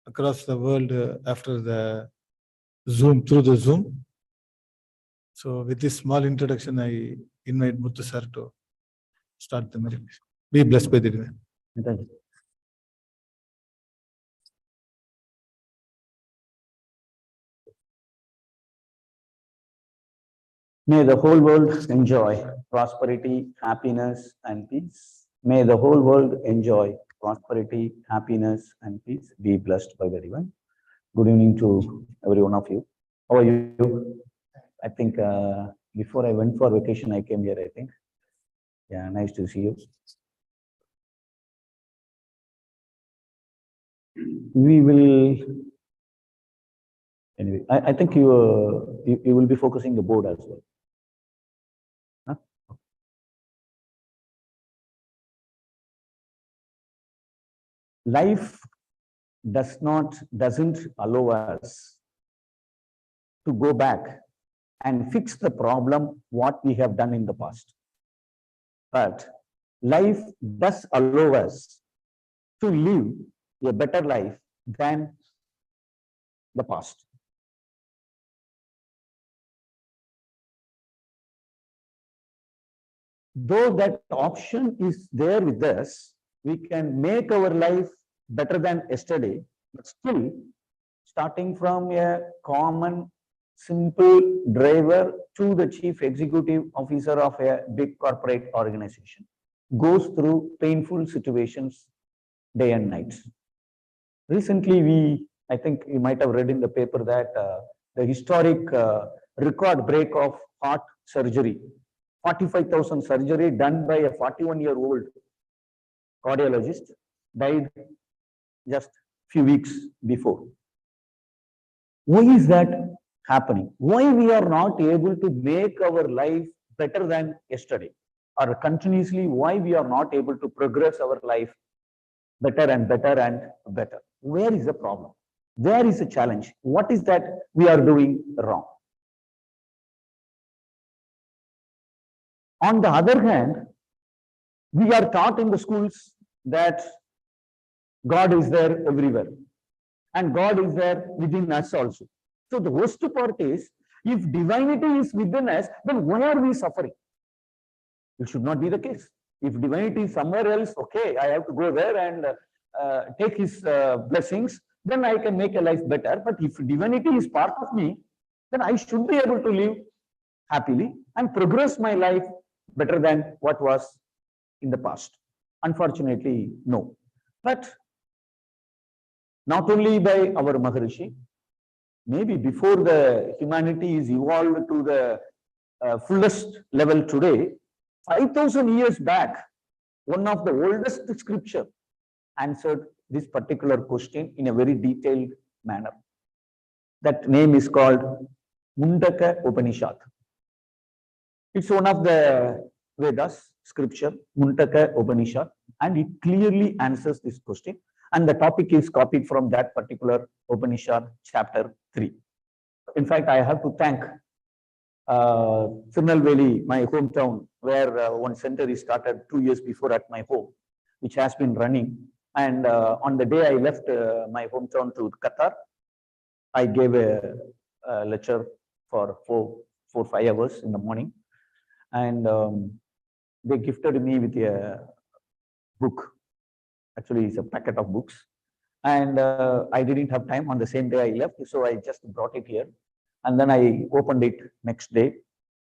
across the world after the Zoom, through the Zoom. So with this small introduction, I invite Muthu sir to start the meditation. Be blessed by the divine. Thank you. May the whole world enjoy prosperity, happiness, and peace. May the whole world enjoy prosperity, happiness, and peace. Be blessed by the divine. Good evening to every one of you. How are you? I think before I went for vacation, I came here, I think. Yeah, nice to see you. We will, anyway, I think you will be focusing the board as well. Huh? Life doesn't allow us to go back and fix the problem what we have done in the past. But life does allow us to live a better life than the past. Though that option is there with us, we can make our life better than yesterday, but still, starting from a common, simple driver to the chief executive officer of a big corporate organization, goes through painful situations day and night. Recently, I think you might have read in the paper that the historic record break of heart surgery, 45,000 surgery done by a 41-year-old cardiologist, died just few weeks before. Why is that happening? Why we are not able to make our life better than yesterday? Or continuously, why we are not able to progress our life better and better and better? Where is the problem? Where is the challenge? What is that we are doing wrong? On the other hand, we are taught in the schools that God is there everywhere. And God is there within us also. So the worst part is, if divinity is within us, then why are we suffering? It should not be the case. If divinity is somewhere else, okay, I have to go there and take his blessings, then I can make a life better. But if divinity is part of me, then I should be able to live happily and progress my life better than what was in the past. Unfortunately, no. But not only by our Maharishi, maybe before the humanity is evolved to the fullest level today, 5,000 years back, one of the oldest scripture answered this particular question in a very detailed manner. That name is called Mundaka Upanishad. It's one of the Vedas scripture, Mundaka Upanishad, and it clearly answers this question. And the topic is copied from that particular Upanishad, chapter 3. In fact, I have to thank Tirunelveli, my hometown, where one center is started 2 years before at my home, which has been running. And on the day I left my hometown to Qatar, I gave a lecture for 4-5 hours in the morning. And they gifted me with a book. Actually, it's a packet of books. And I didn't have time on the same day I left, so I just brought it here. And then I opened it next day.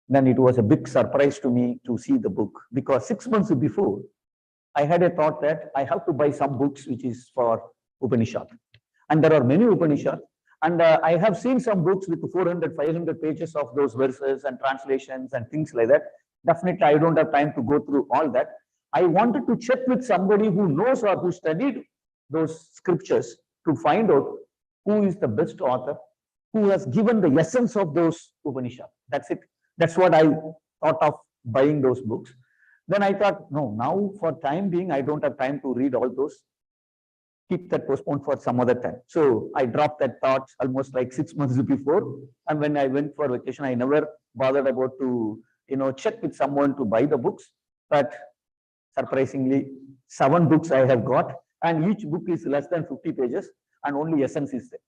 Then it was a big surprise to me to see the book, because 6 months before, I had a thought that I have to buy some books which is for Upanishad. And there are many Upanishads. And I have seen some books with 400, 500 pages of those verses and translations and things like that. Definitely, I don't have time to go through all that. I wanted to check with somebody who knows or who studied those scriptures to find out who is the best author, who has given the essence of those Upanishads. That's it. That's what I thought of buying those books. Then I thought, no, now for time being, I don't have time to read all those. Keep that postponed for some other time. So I dropped that thought almost like 6 months before. And when I went for vacation, I never bothered about to, check with someone to buy the books. But surprisingly, 7 books I have got. and each book is less than 50 pages and only essence is there.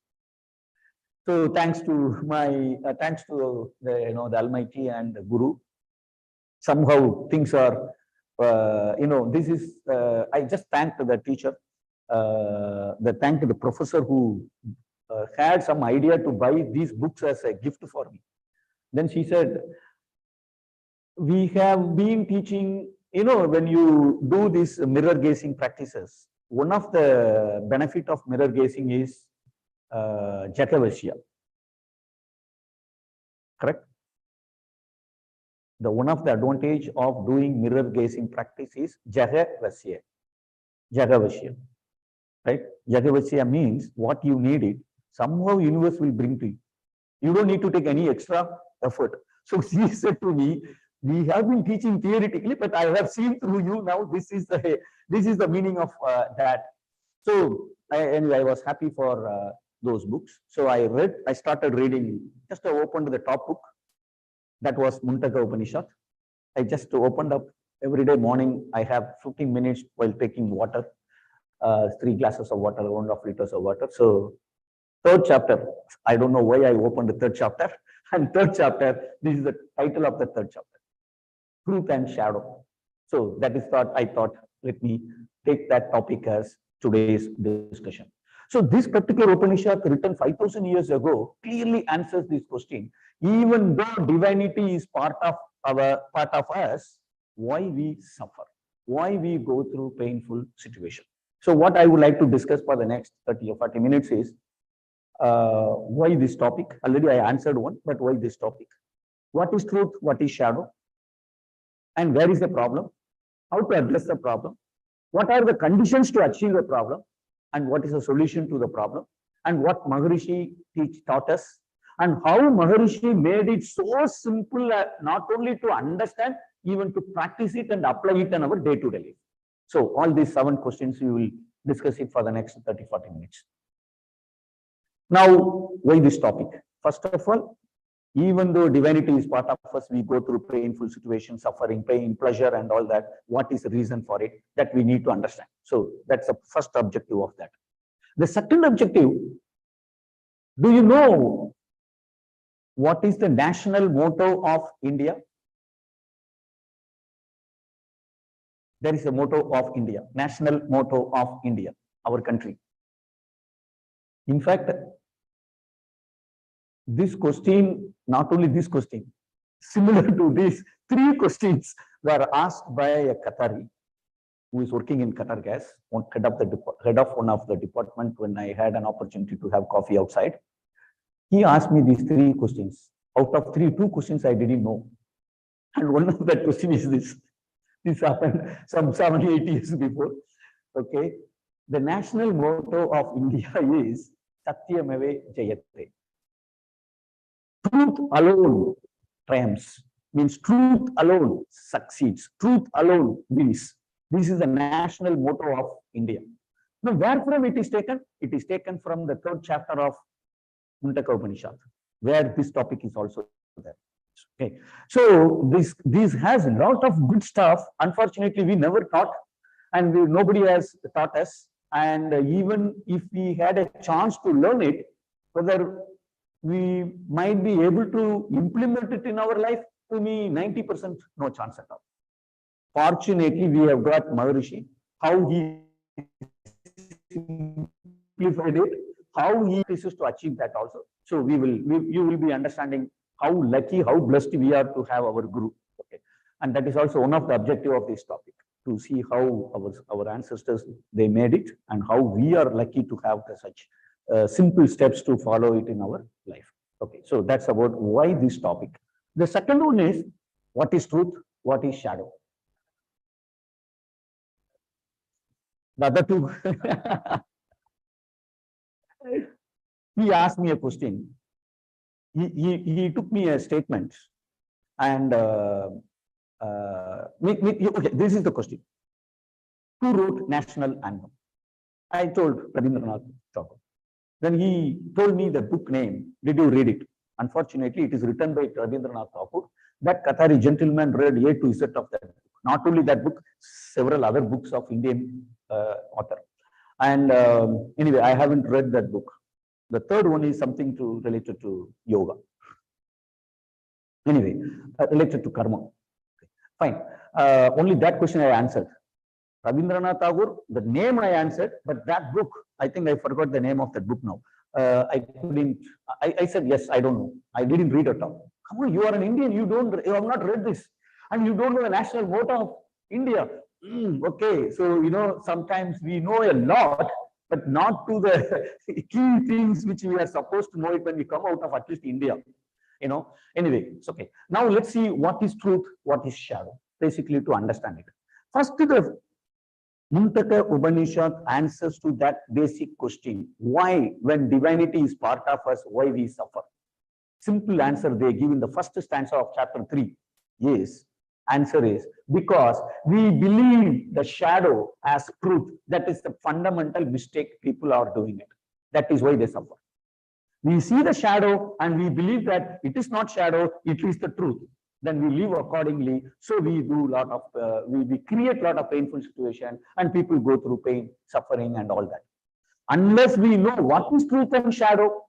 So thanks to the Almighty and the Guru, somehow things are, this is, I just thanked the teacher, thanked the professor who had some idea to buy these books as a gift for me. Then she said, we have been teaching, when you do these mirror gazing practices, one of the benefit of mirror gazing is Jakavasya. Correct? One of the advantage of doing mirror gazing practice is Jakavasya. Jakavasya. Right? Jakavasya means what you need it, somehow universe will bring to you. You don't need to take any extra effort. So she said to me, we have been teaching theoretically, but I have seen through you now. This is the meaning of that. So anyway, I was happy for those books. So I started reading. Just opened the top book. That was Mundaka Upanishad. I just opened up every day morning. I have 15 minutes while taking water, 3 glasses of water, 1.5 liters of water. So third chapter, I don't know why I opened the third chapter. And third chapter, this is the title of the third chapter, Truth and Shadow. So that is what I thought, let me take that topic as today's discussion. So this particular Upanishad written 5,000 years ago clearly answers this question. Even though divinity is part of us, why we suffer, why we go through painful situation. So what I would like to discuss for the next 30 or 40 minutes is why this topic. Already I answered one, but why this topic? What is truth? What is shadow? And where is the problem? How to address the problem? What are the conditions to achieve the problem? And what is the solution to the problem? And what Maharishi taught us? And how Maharishi made it so simple, not only to understand, even to practice it and apply it in our day-to-day life. So all these 7 questions, we will discuss it for the next 30-40 minutes. Now, why this topic? First of all, even though divinity is part of us, we go through painful situations, suffering, pain, pleasure, and all that. What is the reason for it? That we need to understand. So that's the first objective of that. The second objective, do you know what is the national motto of India? There is a motto of India, national motto of India, our country. In fact, this question, not only this question, similar to these 3 questions were asked by a Qatari who is working in Qatar Gas, head of one of the department when I had an opportunity to have coffee outside. He asked me these 3 questions. Out of 3, 2 questions I didn't know. And one of that question is this. This happened some 7-8 years before. Okay. The national motto of India is Satyameve Jayate. Truth alone triumphs, means truth alone succeeds, truth alone wins. This is the national motto of India. Now, where from it is taken? It is taken from the 3rd chapter of Mundaka Upanishad, where this topic is also there. Okay, so this has a lot of good stuff. Unfortunately, we never taught, and nobody has taught us. And even if we had a chance to learn it, whether we might be able to implement it in our life, to me, 90% no chance at all. Fortunately, we have got Maharishi, how he simplified it, how he wishes to achieve that also. So you will be understanding how lucky, how blessed we are to have our Guru. Okay. And that is also one of the objective of this topic, to see how our ancestors, they made it, and how we are lucky to have such simple steps to follow it in our life. Okay, so that's about why this topic. The second one is, what is truth? What is shadow? The other 2. He asked me a question. He took me a statement, and okay, this is the question. Who wrote national anthem? I told Rabindranath Tagore. Then he told me the book name. Did you read it? Unfortunately, it is written by Rabindranath Tagore. That Qatari gentleman read A to Z of that book. Not only that book, several other books of Indian author. And anyway, I haven't read that book. The third one is something related to yoga. Anyway, related to karma. Fine. Only that question I answered. Rabindranath Tagore, the name I answered, but that book, I think I forgot the name of that book now. I said, yes, I don't know. I didn't read at all. Come on, you are an Indian, you have not read this. And you don't know the national motto of India. Okay, so, sometimes we know a lot, but not to the key things which we are supposed to know it when we come out of at least India. Anyway, it's okay. Now let's see what is truth, what is shadow, basically to understand it. First, the Mundaka Upanishad answers to that basic question. Why, when divinity is part of us, why we suffer? Simple answer they give in the first stanza of chapter 3 is, answer is, because we believe the shadow as truth. That is the fundamental mistake people are doing it. That is why they suffer. We see the shadow and we believe that it is not shadow, it is the truth. Then we live accordingly. So we do lot of, we create a lot of painful situation and people go through pain, suffering and all that. Unless we know what is truth and shadow.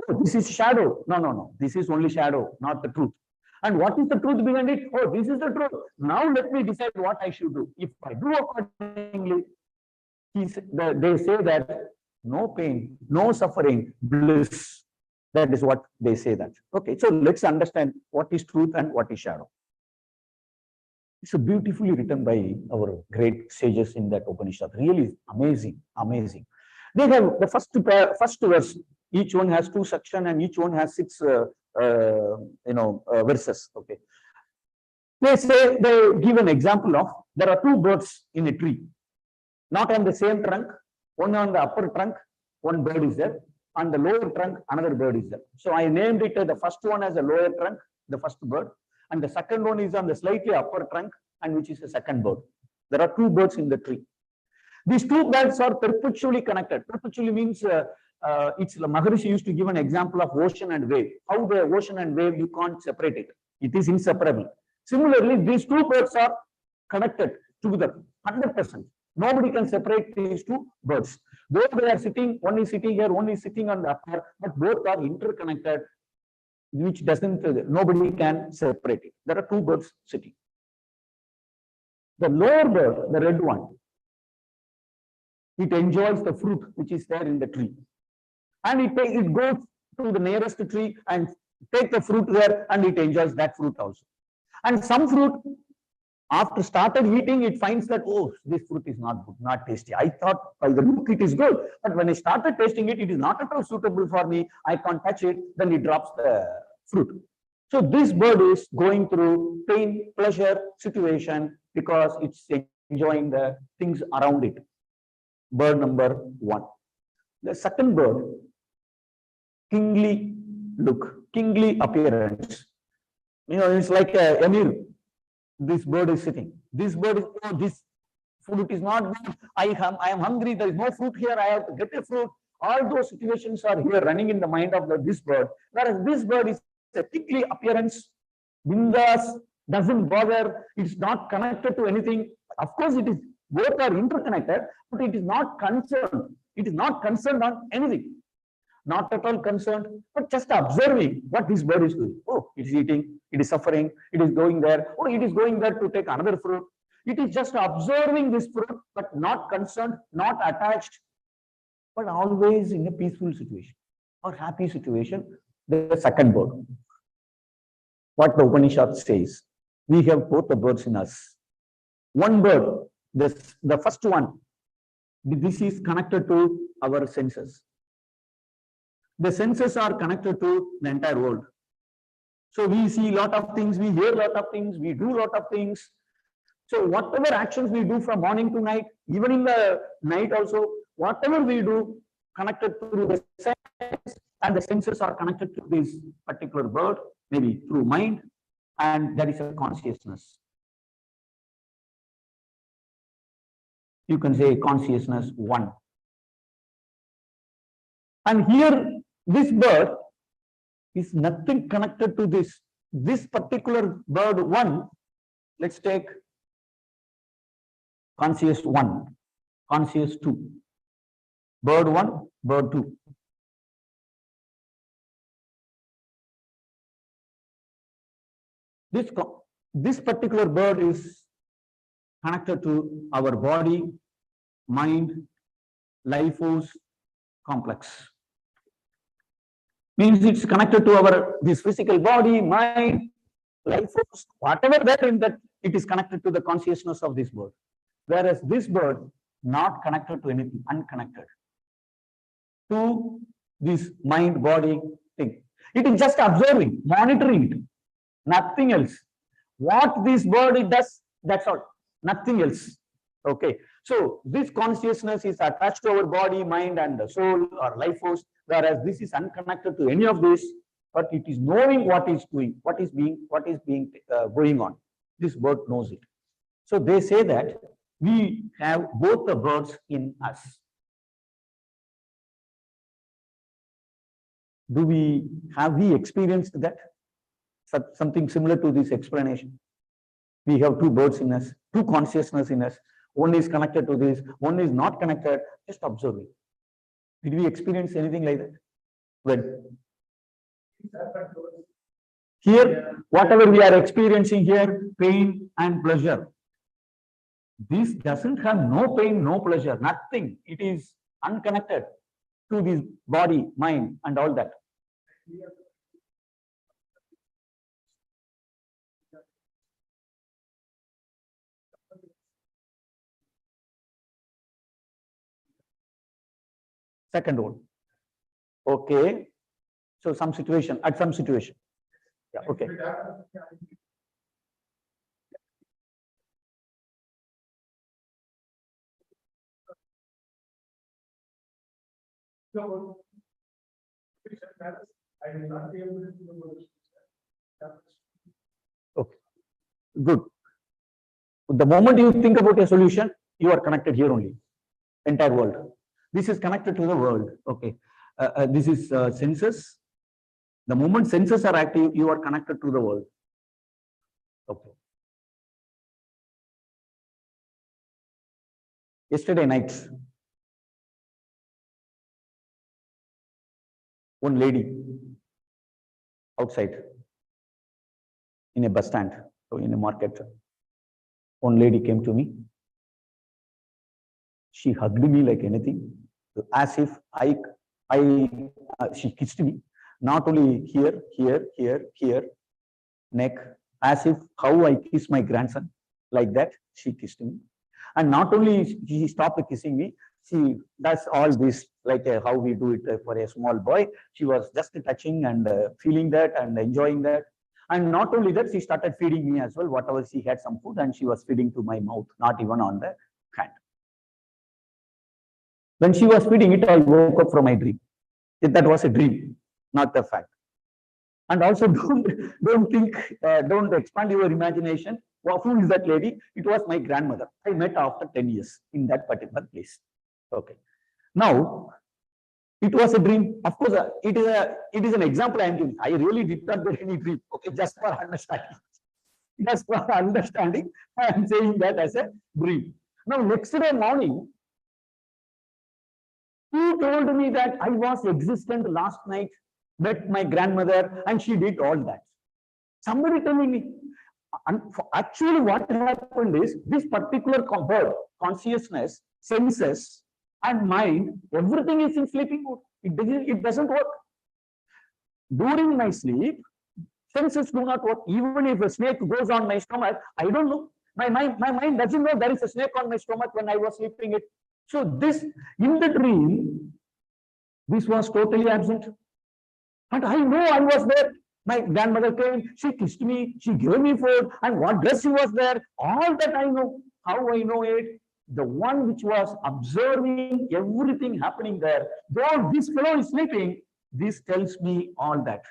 Oh, this is shadow. No. This is only shadow, not the truth. And what is the truth behind it? Oh, this is the truth. Now let me decide what I should do. If I do accordingly, they say that no pain, no suffering, bliss. That is what they say that. Okay, so let's understand what is truth and what is shadow. It's beautifully written by our great sages in that Upanishad. Really amazing, amazing. They have the first verse. Each one has 2 sections and each one has 6 verses. Okay. They give an example of, there are 2 birds in a tree, not on the same trunk. One on the upper trunk, one bird is there. On the lower trunk, another bird is there. So I named it the first one as a lower trunk, the first bird, and the second one is on the slightly upper trunk, and which is the second bird. There are 2 birds in the tree. These 2 birds are perpetually connected. Perpetually means it's Maharishi used to give an example of ocean and wave. How the ocean and wave, you can't separate it. It is inseparable. Similarly, these 2 birds are connected together, 100%. Nobody can separate these 2 birds. Though they are sitting, one is sitting here, one is sitting on the upper, but both are interconnected, which nobody can separate it. There are 2 birds sitting. The lower bird, the red one, it enjoys the fruit which is there in the tree. And it goes to the nearest tree and take the fruit there, and it enjoys that fruit also. And some fruit, after started eating, it finds that, oh, this fruit is not good, not tasty. I thought by the look it is good, but when I started tasting it, it is not at all suitable for me. I can't touch it. Then it drops the fruit. So this bird is going through pain, pleasure situation because it's enjoying the things around it. Bird number 1. The second bird, kingly look, kingly appearance. It's like a emir. This bird is sitting. This bird is, oh, this fruit is not good. I am hungry. There is no fruit here. I have to get a fruit. All those situations are here running in the mind of this bird. Whereas this bird is a kingly appearance, bindas, doesn't bother. It's not connected to anything. Of course, it is. Both are interconnected, but it is not concerned. It is not concerned on anything. Not at all concerned, but just observing what this bird is doing. Oh, it is eating, it is suffering, it is going there. Oh, it is going there to take another fruit. It is just observing this fruit, but not concerned, not attached, but always in a peaceful situation or happy situation. The second bird. What the Upanishad says, we have both the birds in us. One bird, the first one, this is connected to our senses. The senses are connected to the entire world. So we see a lot of things, we hear a lot of things, we do a lot of things. So whatever actions we do from morning to night, even in the night also, whatever we do, connected through the sense, and the senses are connected to this particular bird, maybe through mind, and there is a consciousness. You can say consciousness 1. And here, this bird is nothing connected to this particular bird 1. Let's take conscious 1, conscious 2. Bird 1, bird 2. This particular bird is connected to our body, mind, life force complex. Means it's connected to our this physical body, mind, life force, whatever that in that it is connected to the consciousness of this bird. Whereas this bird not connected to anything, unconnected to this mind body thing. It is just observing, monitoring it, nothing else. What this bird it does, that's all, nothing else. Okay, so this consciousness is attached to our body, mind, and the soul or life force, whereas this is unconnected to any of this, but it is knowing what is doing, what is being going on. This bird knows it. So they say that we have both the birds in us. Have we experienced that? Something similar to this explanation. We have two birds in us, two consciousness in us. One is connected to this, one is not connected. Just observing. Did we experience anything like that? When? Here, whatever we are experiencing here, pain and pleasure. This doesn't have no pain, no pleasure, nothing. It is unconnected to this body, mind, and all that. Second one. Okay. So some situation, at some situation. Yeah, okay. Okay. Good. The moment you think about a solution, you are connected here only. Entire world. This is connected to the world. Okay. This is senses. The moment senses are active, you are connected to the world. Okay. Yesterday night, one lady outside in a bus stand or in a market, one lady came to me. She hugged me like anything, as if she kissed me. Not only here, neck, as if how I kiss my grandson, like that, she kissed me. And not only she stopped kissing me, she does all this like how we do it for a small boy. She was just touching and feeling that and enjoying that. And not only that, she started feeding me as well, whatever she had some food, and she was feeding to my mouth, not even on the hand. When she was feeding it, I woke up from my dream. That was a dream, not the fact. And also don't expand your imagination. Well, who is that lady? It was my grandmother. I met after 10 years in that particular place. Okay. Now, it was a dream. Of course, it is an example I am giving. I really did not get any dream. Okay, just for understanding. Just for understanding, I am saying that as a dream. Now, next day morning, he told me that I was existent last night, met my grandmother, and she did all that. Somebody telling me. And actually, what happened is this particular bird, consciousness, senses, and mind, everything is in sleeping mode. It doesn't work. During my sleep, senses do not work. Even if a snake goes on my stomach, I don't know. My mind doesn't know there is a snake on my stomach when I was sleeping it. So this, in the dream, this was totally absent. And I know I was there. My grandmother came, she kissed me, she gave me food, and what dress she was there, all that I know. How I know it? The one which was observing everything happening there, though this fellow is sleeping, this tells me all that.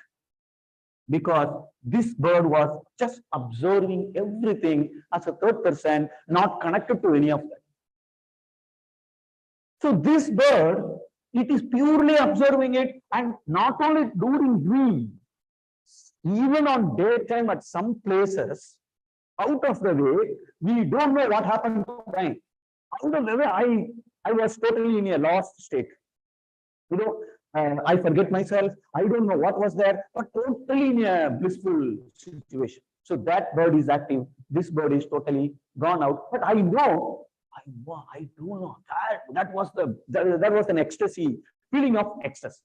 Because this bird was just observing everything as a third person, not connected to any of that. So this bird, it is purely observing it, and not only during dream, even on daytime at some places, out of the way, we don't know what happened to time. Out of the way, I was totally in a lost state. You know, I forget myself. I don't know what was there, but totally in a blissful situation. So that bird is active. This bird is totally gone out. But I know, I do know that was that was an ecstasy, feeling of ecstasy.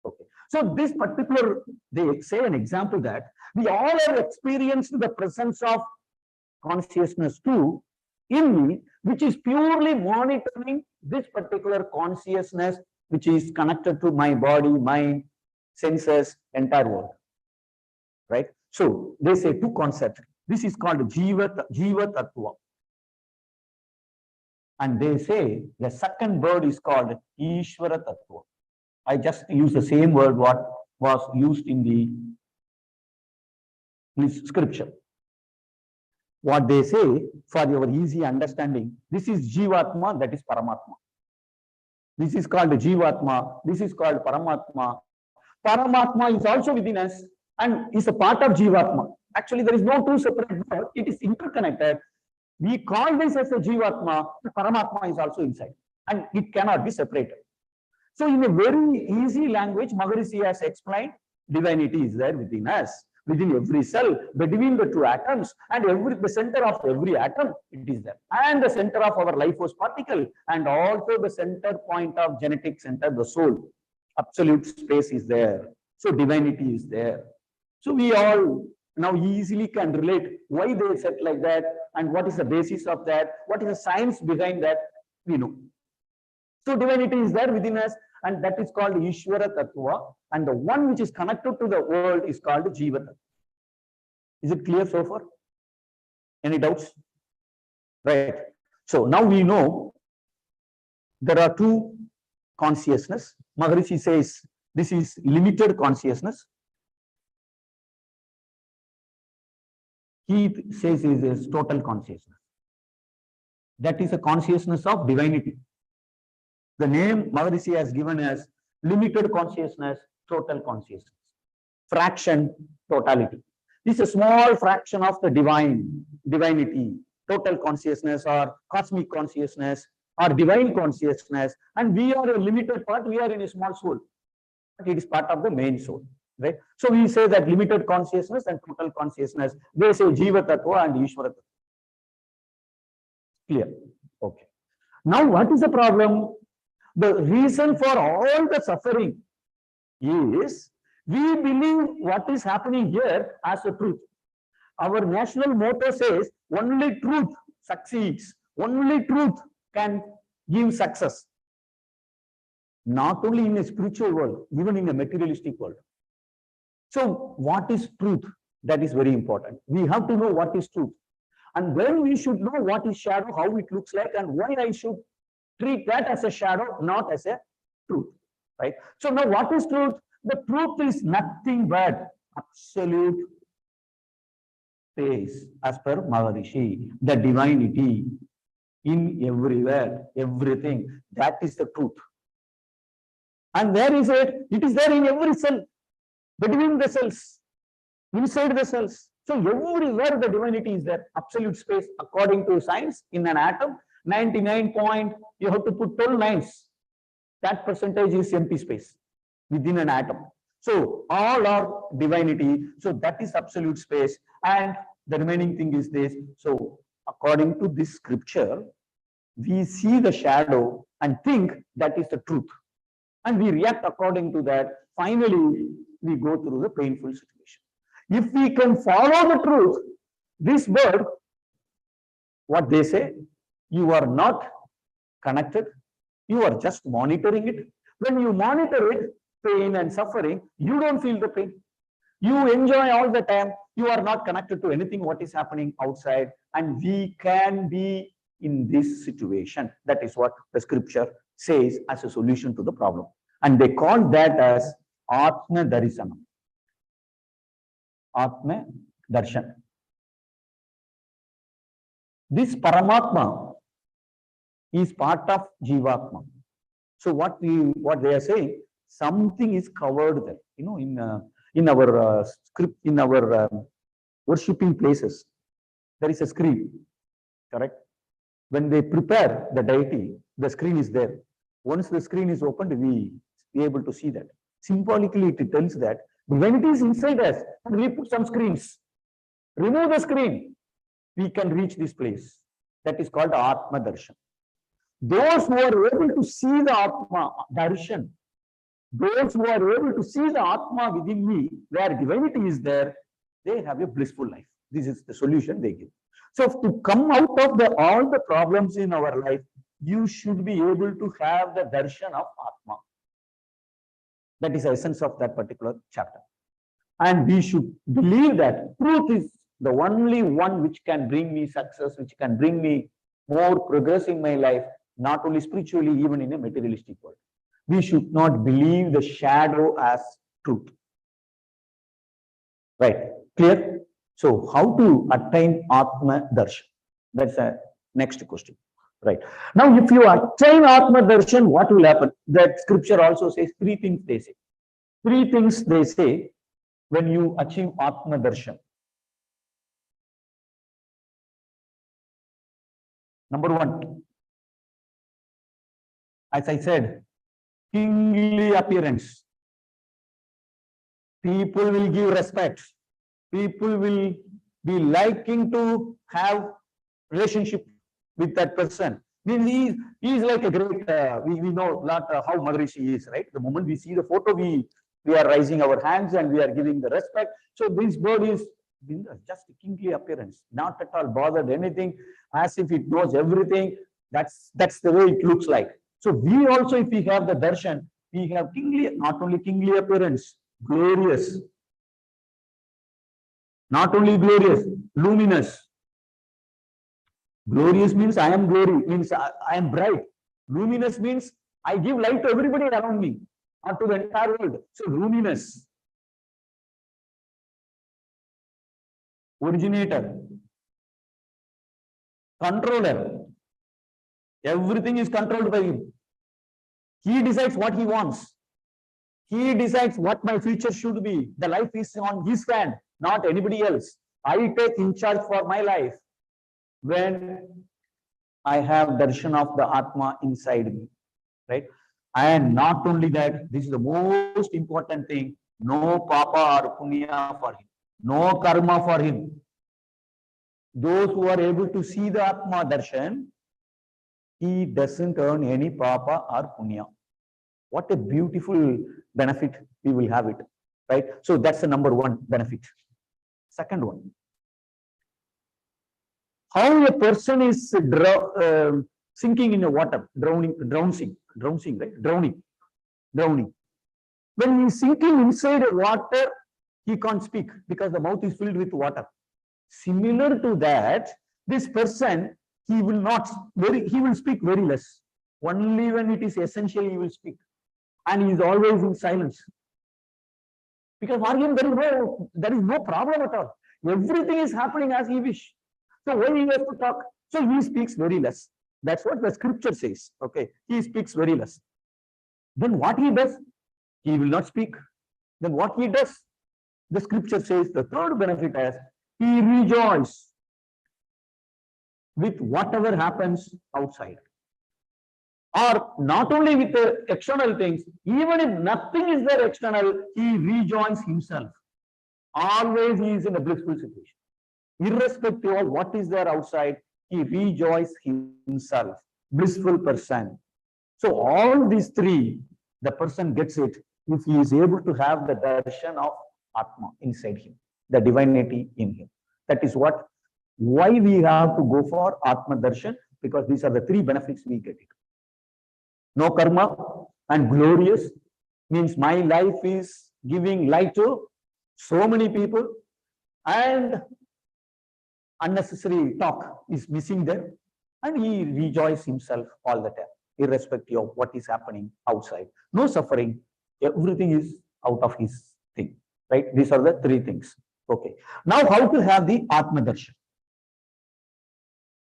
Okay. So this particular, they say an example that we all have experienced the presence of consciousness too in me, which is purely monitoring this particular consciousness, which is connected to my body, mind, senses, entire world. Right? So they say two concepts. This is called Jiva Tattva. And they say the second word is called Ishvara Tattva. I just use the same word what was used in the scripture. What they say, for your easy understanding, this is Jivatma, that is Paramatma. This is called Jivatma, this is called Paramatma. Paramatma is also within us and is a part of Jivatma. Actually, there is no two separate words, it is interconnected. We call this as a Jivatma, the Paramatma is also inside and it cannot be separated. So in a very easy language, Maharishi has explained, divinity is there within us, within every cell, between the two atoms, and the center of every atom, it is there. And the center of our life force particle, and also the center point of genetic center, the soul. Absolute space is there. So divinity is there. So we all now easily can relate why they said like that, and what is the basis of that, what is the science behind that, we know. So divinity is there within us, and that is called Ishvara Tattva, and the one which is connected to the world is called Jiva Tattva. Is it clear so far? Any doubts? Right. So now we know there are two consciousness. Maharishi says this is limited consciousness. He says it is total consciousness. That is a consciousness of divinity. The name Maharishi has given as limited consciousness, total consciousness. Fraction, totality. This is a small fraction of the divinity, total consciousness or cosmic consciousness or divine consciousness. And we are a limited part, we are in a small soul. But it is part of the main soul. Right? So we say that limited consciousness and total consciousness, they say Jiva Tattva and Ishvara Tattva. Clear? Okay. Now what is the problem? The reason for all the suffering is we believe what is happening here as a truth. Our national motto says only truth succeeds, only truth can give success. Not only in a spiritual world, even in a materialistic world. So what is truth? That is very important. We have to know what is truth. And when we should know what is shadow, how it looks like, and why I should treat that as a shadow, not as a truth, right? So now what is truth? The truth is nothing but absolute space, as per Maharishi, the divinity in everywhere, everything. That is the truth. And where is it? It is there in every cell, between the cells, inside the cells. So everywhere the divinity is there, absolute space, according to science, in an atom. 99 point, you have to put 12 nines. That percentage is empty space within an atom. So all are divinity. So that is absolute space. And the remaining thing is this. So according to this scripture, we see the shadow and think that is the truth. And we react according to that. Finally, we go through the painful situation. If we can follow the truth, this bird, what they say, you are not connected, you are just monitoring it. When you monitor it, pain and suffering, you don't feel the pain. You enjoy all the time. You are not connected to anything what is happening outside. And we can be in this situation. That is what the scripture says as a solution to the problem. And they call that as Atma Darisana. Atma Darshan. This Paramatma is part of Jivatma. So what they are saying, something is covered there. You know, in our script, in our worshipping places, there is a screen. Correct. When they prepare the deity, the screen is there. Once the screen is opened, we be able to see that. Symbolically, it tells that when it is inside us, we put some screens, remove the screen, we can reach this place. That is called Atma Darshan. Those who are able to see the Atma Darshan, those who are able to see the Atma within me, where divinity is there, they have a blissful life. This is the solution they give. So to come out of all the problems in our life, you should be able to have the darshan of Atma. That is the essence of that particular chapter. And we should believe that truth is the only one which can bring me success, which can bring me more progress in my life, not only spiritually, even in a materialistic world. We should not believe the shadow as truth. Right? Clear? So, how to attain Atma Darshan? That's the next question. Right. Now, if you attain Atma Darshan, what will happen? That scripture also says three things they say. Three things they say when you achieve Atma Darshan. Number one, as I said, kingly appearance. People will give respect. People will be liking to have relationship with that person. Means he is like a great, we know a lot how Maharishi is, right? The moment we see the photo, we are raising our hands and we are giving the respect. So this bird is just a kingly appearance, not at all bothered anything, as if it knows everything. That's the way it looks like. So we also, if we have the darshan, we have kingly, not only kingly appearance, glorious. Not only glorious, luminous. Glorious means I am glory, means I am bright. Luminous means I give light to everybody around me, or to the entire world. So luminous. Originator. Controller. Everything is controlled by him. He decides what he wants. He decides what my future should be. The life is on his hand, not anybody else. I take in charge for my life when I have darshan of the Atma inside me, right? And not only that, this is the most important thing, no papa or punya for him, no karma for him. Those who are able to see the Atma darshan, he doesn't earn any papa or punya. What a beautiful benefit we will have it, right? So that's the number one benefit. Second one, how a person is sinking in the water, drowning, right? Drowning. When he's sinking inside the water, he can't speak because the mouth is filled with water. Similar to that, this person, he will speak very less. Only when it is essential, he will speak. And he is always in silence. Because for him, there is no problem at all. Everything is happening as he wish. So why he has to talk? So he speaks very less. That's what the scripture says. Okay, he speaks very less. Then what he does? He will not speak. Then what he does? The scripture says the third benefit is he rejoices with whatever happens outside. Or not only with the external things, even if nothing is there external, he rejoins himself. Always he is in a blissful situation. Irrespective of what is there outside, he rejoices himself. Blissful person. So all these three, the person gets it if he is able to have the darshan of Atma inside him, the divinity in him. That is why we have to go for Atma darshan, because these are the three benefits we get it. No karma and glorious means my life is giving light to so many people, and unnecessary talk is missing there, and he rejoices himself all the time, irrespective of what is happening outside. No suffering, everything is out of his thing, right? These are the three things. Okay. Now, how to have the Atma Darshan?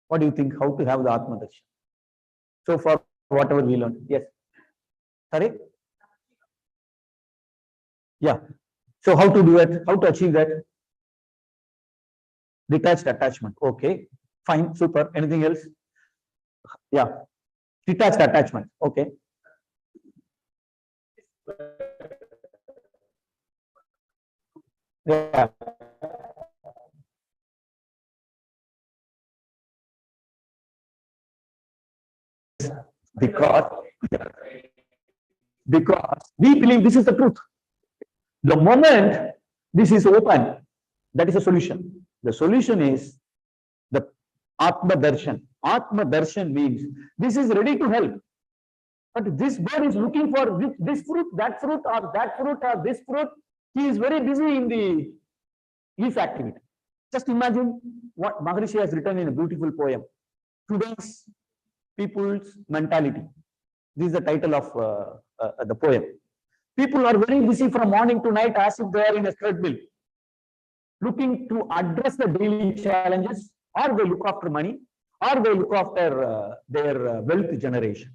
What do you think? How to have the Atma Darshan? So far, whatever we learned. Yes. Sorry? Yeah. So how to do it? How to achieve that? Detached attachment. Okay. Fine. Super. Anything else? Yeah. Detached attachment. Okay. Yeah. Because we believe this is the truth. The moment this is open, that is a solution. The solution is the Atma Darshan. Atma Darshan means this is ready to help. But this bird is looking for this fruit, that fruit, or that fruit, or this fruit. He is very busy in his activity. Just imagine what Maharishi has written in a beautiful poem. Today's people's mentality. This is the title of the poem. People are very busy from morning to night as if they are in a treadmill, looking to address the daily challenges, or they look after money, or they look after their wealth generation.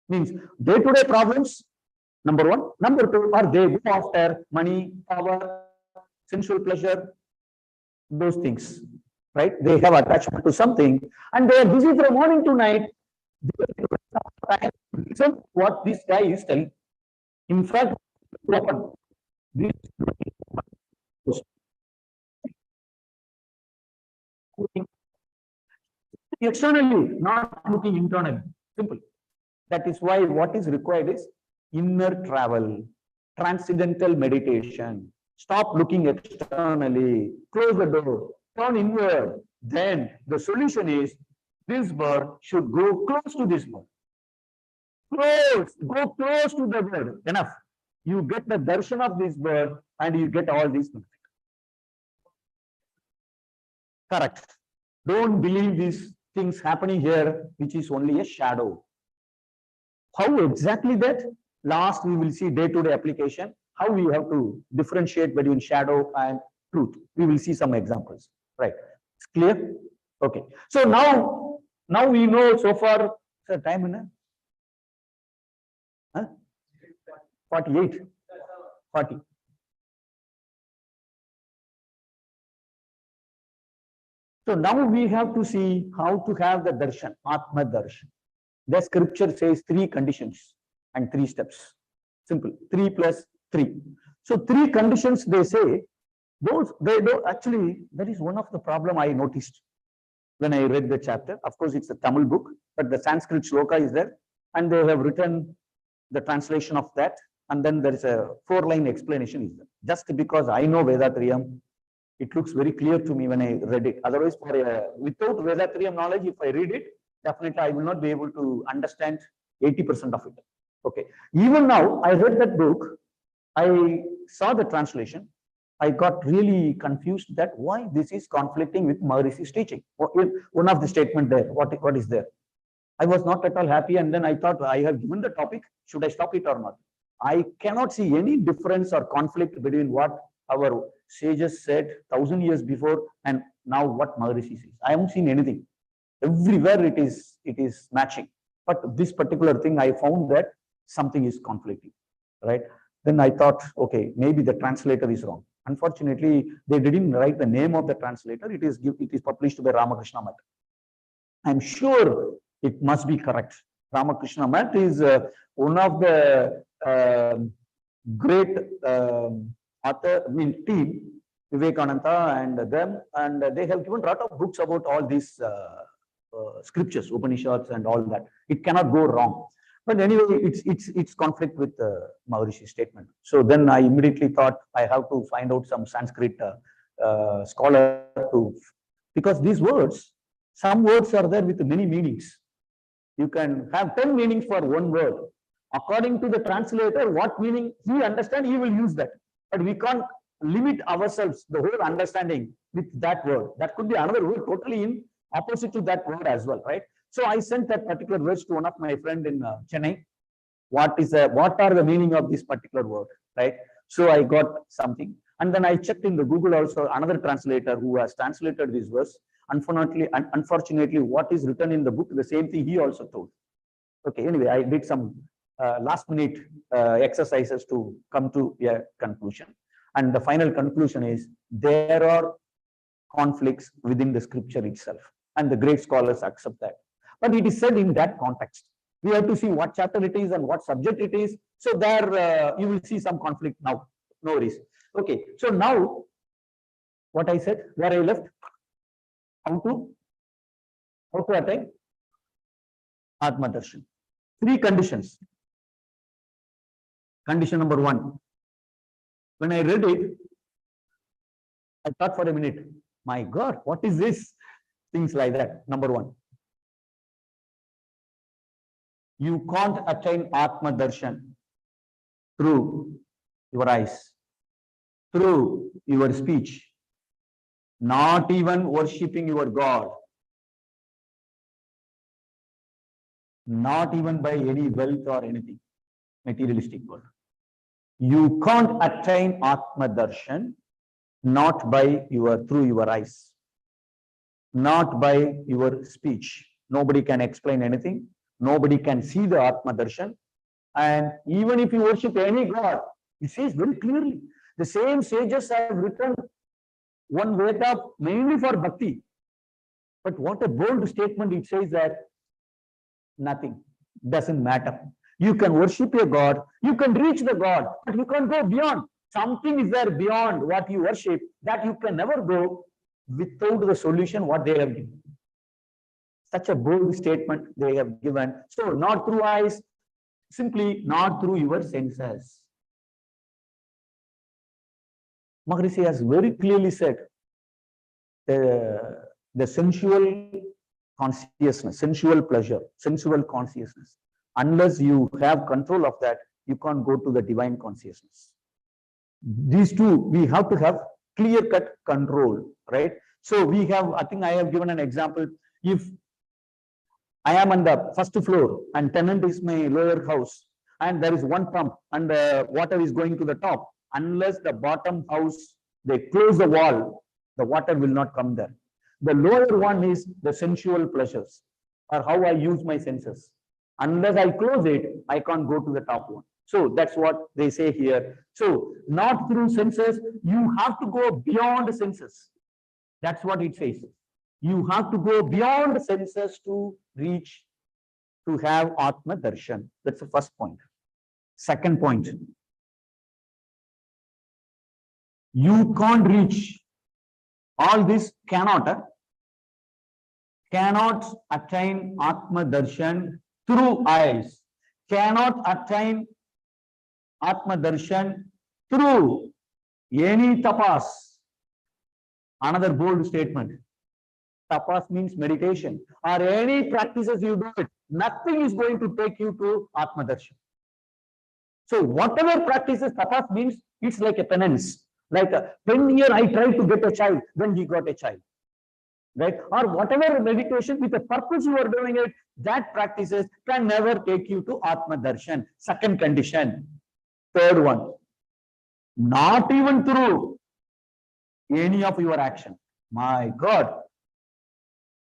Means day-to-day problems, number one. Number two, or they go after money, power, sensual pleasure, those things, right? They have attachment to something, and they are busy from morning to night. Listen what this guy is telling. In fact, this externally, not looking internally. Simple. That is why what is required is inner travel, transcendental meditation. Stop looking externally, close the door, turn inward. Then the solution is this bird should go close to this bird. Go close to the bird. Enough. You get the darshan of this bird and you get all these benefits. Correct. Don't believe these things happening here, which is only a shadow. How exactly that? Last, we will see day-to-day application, how we have to differentiate between shadow and truth. We will see some examples. Right. It's clear? Okay. So now we know so far, sir, time in 48, 40. So now we have to see how to have the darshan, Atma Darshan. The scripture says 3 conditions and 3 steps. Simple. 3 plus 3. So 3 conditions they say, those they don't actually, that is one of the problem I noticed when I read the chapter. Of course, it's a Tamil book, but the Sanskrit shloka is there, and they have written the translation of that, and then there is a 4-line explanation is there. Just because I know Vedatriyam, it looks very clear to me when I read it. Otherwise, without Vedatriyam knowledge, if I read it, definitely I will not be able to understand 80% of it. Okay. Even now, I read that book, I saw the translation, I got really confused that why this is conflicting with Maharishi's teaching. One of the statement there, what is there? I was not at all happy, and then I thought, I have given the topic, should I stop it or not? I cannot see any difference or conflict between what our sages said 1000 years before and now what Maharishi says. I haven't seen anything. Everywhere it is matching. But this particular thing, I found that something is conflicting, right? Then I thought, okay, maybe the translator is wrong. Unfortunately, they didn't write the name of the translator. It is published by Ramakrishna Math. I'm sure it must be correct. Ramakrishna Math is one of the great author, team, Vivekananda and them, and they have given a lot of books about all these scriptures, Upanishads and all that. It cannot go wrong. But anyway, it's conflict with Maharishi's statement. So then I immediately thought I have to find out some Sanskrit scholar because these words, some words are there with many meanings. You can have 10 meanings for one word. According to the translator, what meaning he understands, he will use that. But we can't limit ourselves, the whole understanding with that word. That could be another word totally in opposite to that word as well, right? So I sent that particular words to one of my friend in Chennai. What are the meaning of this particular word, right? So I got something. And then I checked in the Google also, another translator who has translated this verse. Unfortunately, what is written in the book, the same thing he also told. Okay, anyway, I did some last minute exercises to come to a conclusion. And the final conclusion is there are conflicts within the scripture itself. And the great scholars accept that. But it is said in that context. We have to see what chapter it is and what subject it is. So there you will see some conflict now. No worries. Okay. So now what I said, where I left, how to attain Atma Darshan. 3 conditions. Condition number 1. When I read it, I thought for a minute, my God, what is this? Things like that. Number 1. You can't attain Atma Darshan through your eyes, through your speech, not even worshipping your God, not even by any wealth or anything, materialistic world. You can't attain Atma Darshan not by through your eyes, not by your speech. Nobody can explain anything. Nobody can see the Atma Darshan. And even if you worship any God, it says very clearly, the same sages have written one Veda mainly for bhakti. But what a bold statement it says that nothing, doesn't matter. You can worship a God, you can reach the God, but you can't go beyond. Something is there beyond what you worship that you can never go without the solution what they have given. Such a bold statement they have given. So not through eyes, simply not through your senses. Maharishi has very clearly said the sensual consciousness, sensual pleasure, sensual consciousness. Unless you have control of that, you can't go to the divine consciousness. These two, we have to have clear-cut control, right? So we have, I think I have given an example. If I am on the first floor and tenant is my lower house and there is one pump and water is going to the top, unless the bottom house, they close the wall, the water will not come there. The lower one is the sensual pleasures or how I use my senses. Unless I close it, I can't go to the top one. So that's what they say here. So not through senses, you have to go beyond senses. That's what it says. You have to go beyond senses to reach, to have Atma Darshan. That's the first point. Second point. You can't reach. All this cannot attain Atma Darshan through eyes, cannot attain Atma Darshan through any tapas. Another bold statement. Tapas means meditation or any practices you do it. Nothing is going to take you to Atma Darshan. So whatever practices tapas means, it's like a penance. Like 10 years I tried to get a child, then he got a child. Right? Or whatever meditation with a purpose you are doing it, that practices can never take you to Atma Darshan. Second condition. Third one. Not even through any of your action. My God.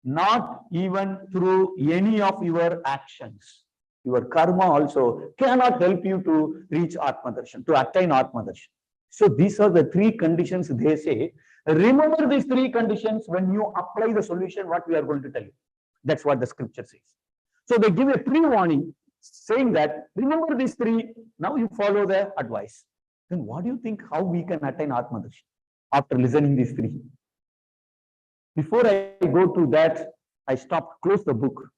Not even through any of your actions. Your karma also cannot help you to reach Atma Darshan, to attain Atma Darshan. So these are the 3 conditions they say. Remember these 3 conditions when you apply the solution, what we are going to tell you. That's what the scripture says. So they give a pre-warning saying that, remember these 3, now you follow the advice. Then what do you think how we can attain Atma Darshan after listening these 3? Before I go to that, I stopped, closed the book.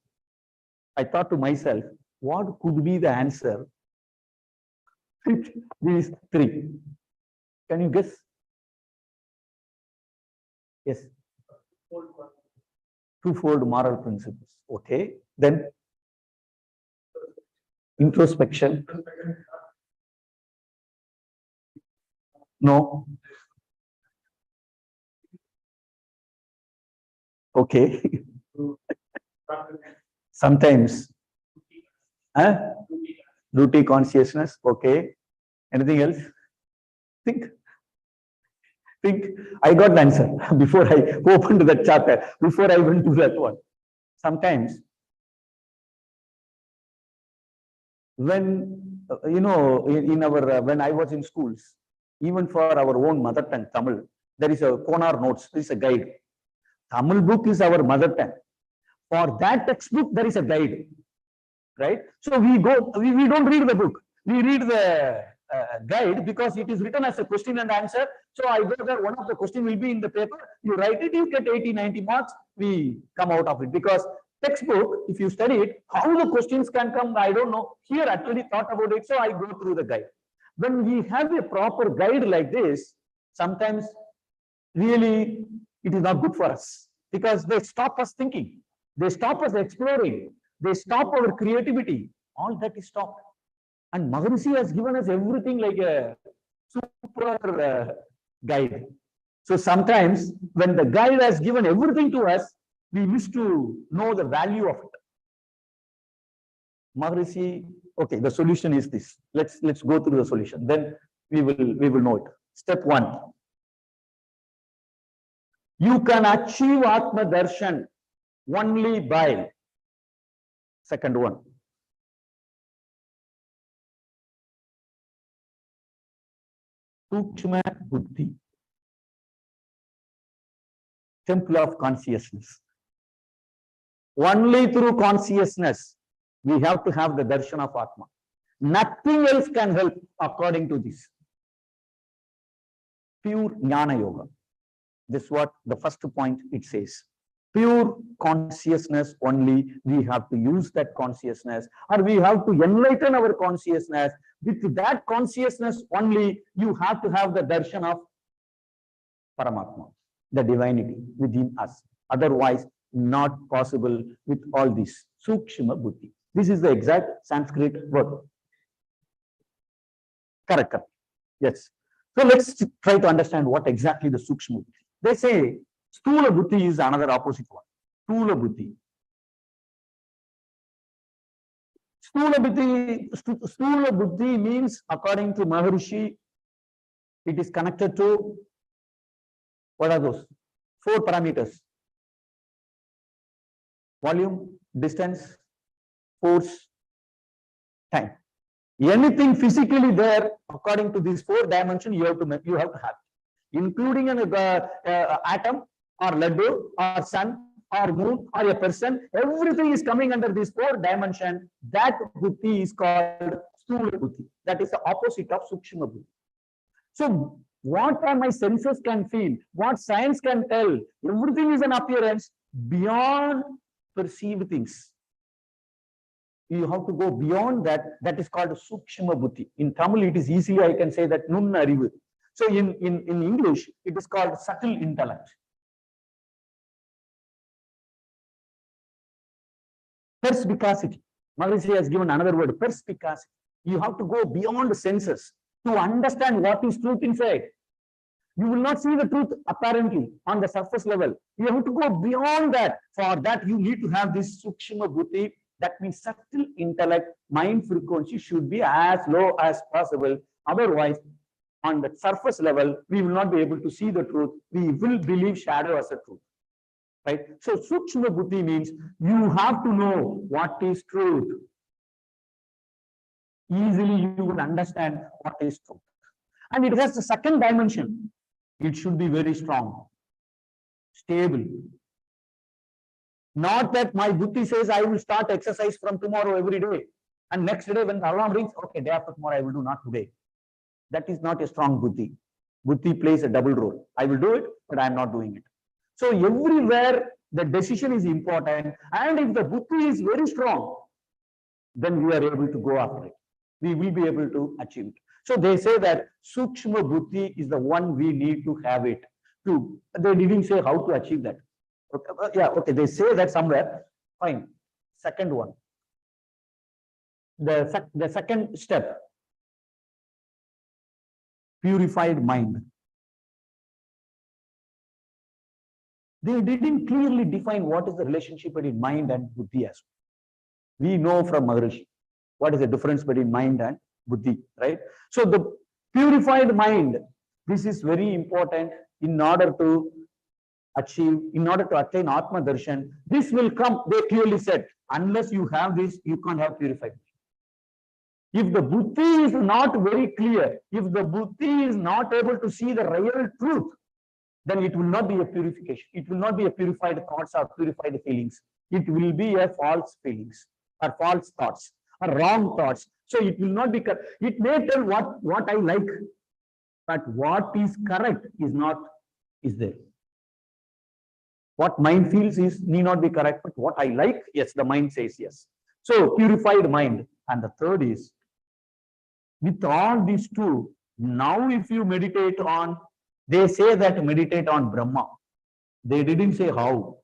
I thought to myself, what could be the answer with these 3? Can you guess? Yes. Twofold moral principles. Okay. Then introspection. No. Okay. Sometimes. Duty consciousness. Okay. Anything else? Think. I got the answer before I opened that chapter, before I went to that one. Sometimes when, in our, when I was in schools, even for our own mother tongue, Tamil, there is a Konar notes, there is a guide. Tamil book is our mother tongue. For that textbook, there is a guide. right? So we don't read the book. We read the guide because it is written as a question and answer. So I go there, one of the question will be in the paper. You write it, you get 80, 90 marks. We come out of it because textbook, if you study it, how the questions can come, I don't know. Here actually thought about it, so I go through the guide. When we have a proper guide like this, sometimes really it is not good for us because they stop us thinking, they stop us exploring, they stop our creativity. All that is stopped. And Maharishi has given us everything like a super guide. So sometimes when the guide has given everything to us, we wish to know the value of it. Maharishi, okay, the solution is this. Let's go through the solution. Then we will know it. Step 1. You can achieve Atma Darshan only by, second one, Sukshma Buddhi, temple of consciousness. Only through consciousness we have to have the darshan of Atma. Nothing else can help according to this. Pure Jnana Yoga. This is what the first point it says. Pure consciousness only, we have to use that consciousness, or we have to enlighten our consciousness. With that consciousness only, you have to have the darshan of Paramatma, the divinity within us. Otherwise, not possible with all this. Sukshma Buddhi. This is the exact Sanskrit word. Correct. Yes. So let's try to understand what exactly the Sukshma Buddhi. They say Sthula Buddhi is another opposite one. Sthula Buddhi. Sthula Buddhi means, according to Maharishi, it is connected to, what are those? 4 parameters. Volume, distance, force, time. Anything physically there, according to these 4 dimensions, you have to have, including an atom or laddu or sun or moon or a person. Everything is coming under these 4 dimensions. That buddhi is called Sthula Buddhi. That is the opposite of Sukshma Buddhi. So what my senses can feel, what science can tell, everything is an appearance beyond perceived things. You have to go beyond that. That is called Sukshma Buddhi. In Tamil, it is easily, I can say that Nun Arivu. So in English, it is called subtle intellect. Perspicacity. Maharishi has given another word, perspicacity. You have to go beyond the senses to understand what is truth inside. You will not see the truth apparently on the surface level. You have to go beyond that. For that, you need to have this Sukshma Buddhi. That means subtle intellect, mind frequency should be as low as possible. Otherwise, on the surface level, we will not be able to see the truth. We will believe shadow as a truth. Right? So Sukshma Buddhi means you have to know what is truth. Easily you will understand what is truth. And it has the second dimension. It should be very strong, stable. Not that my buddhi says I will start exercise from tomorrow every day. And next day when the alarm rings, okay, day after tomorrow I will do, not today. That is not a strong buddhi. Buddhi plays a double role. I will do it, but I am not doing it. So everywhere the decision is important. And if the buddhi is very strong, then we are able to go after it. We will be able to achieve it. So they say that Sukshma Buddhi is the one we need to have it. They didn't say how to achieve that. Okay, yeah, okay, they say that somewhere. Fine. Second one. The second step. Purified mind. They didn't clearly define what is the relationship between mind and buddhi as well. We know from Maharishi what is the difference between mind and buddhi, right? So the purified mind, this is very important in order to attain Atma Darshan. This will come, they clearly said, unless you have this, you can't have purified mind. If the buddhi is not very clear, if the buddhi is not able to see the real truth, then it will not be a purification. It will not be a purified thoughts or purified feelings. It will be a false feelings. or false thoughts or wrong thoughts. So it will not be correct. It may tell what I like, but what is correct is there. What mind feels is need not be correct, but what I like, yes, the mind says yes. So purified mind. And the third is, with all these two, now if you meditate on, they say that meditate on Brahma. They didn't say how.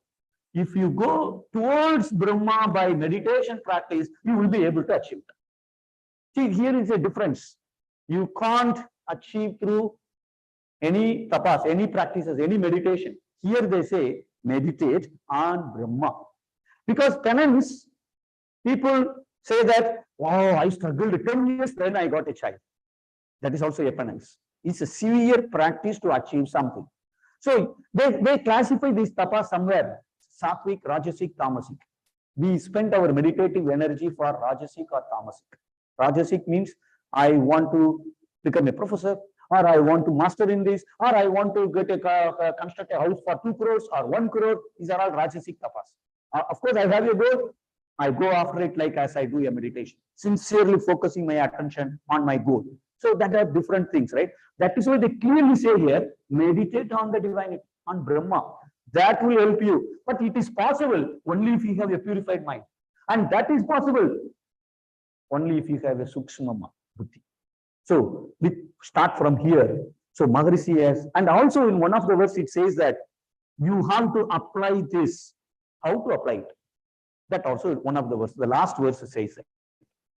If you go towards Brahma by meditation practice, you will be able to achieve that. See, here is a difference. You can't achieve through any tapas, any practices, any meditation. Here they say, meditate on Brahma. Because penance, people say that, wow, I struggled 10 years, then I got a child. That is also a penance. It's a severe practice to achieve something. So they classify this tapas somewhere, sattvic, rajasic, tamasic. We spend our meditative energy for rajasic or tamasic. Rajasic means I want to become a professor, or I want to master in this, or I want to get construct a house for 2 crores or 1 crore. These are all rajasic tapas. Of course, I have a goal. I go after it like as I do a meditation, sincerely focusing my attention on my goal. So that are different things, right? That is why they clearly say here, meditate on the divinity, on Brahma. That will help you. But it is possible only if you have a purified mind. And that is possible only if you have a sukshma buddhi. So we start from here. So Maharishi has, and also in one of the verses it says that you have to apply this. How to apply it? That also one of the verses, the last verse says that.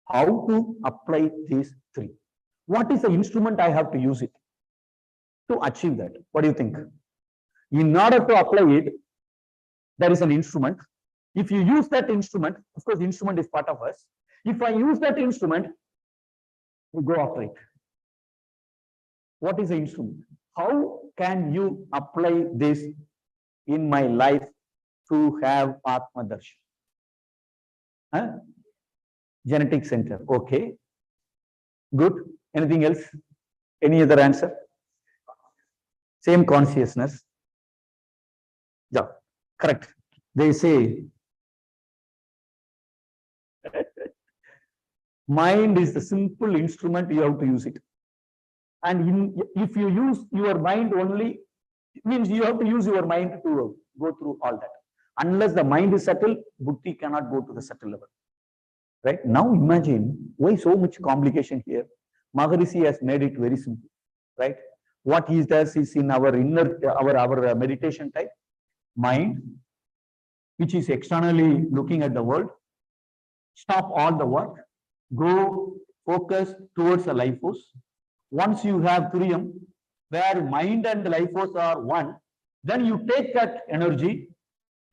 How to apply these three. What is the instrument I have to use it to achieve that? What do you think? In order to apply it, there is an instrument. If you use that instrument, of course, the instrument is part of us. If I use that instrument, we go after it. What is the instrument? How can you apply this in my life to have Atma Darshan? Huh? Genetic center. Okay. Good. Anything else? Any other answer? Same consciousness. Yeah, correct. They say mind is the simple instrument, you have to use it. And if you use your mind only, it means you have to use your mind to go through all that. Unless the mind is subtle, buddhi cannot go to the subtle level. Right? Now imagine why so much complication here. Maharishi has made it very simple. Right? What he does is in our inner, our meditation type, mind, which is externally looking at the world, stop all the work, go focus towards the life force. Once you have Turiyam, where mind and the life force are one, then you take that energy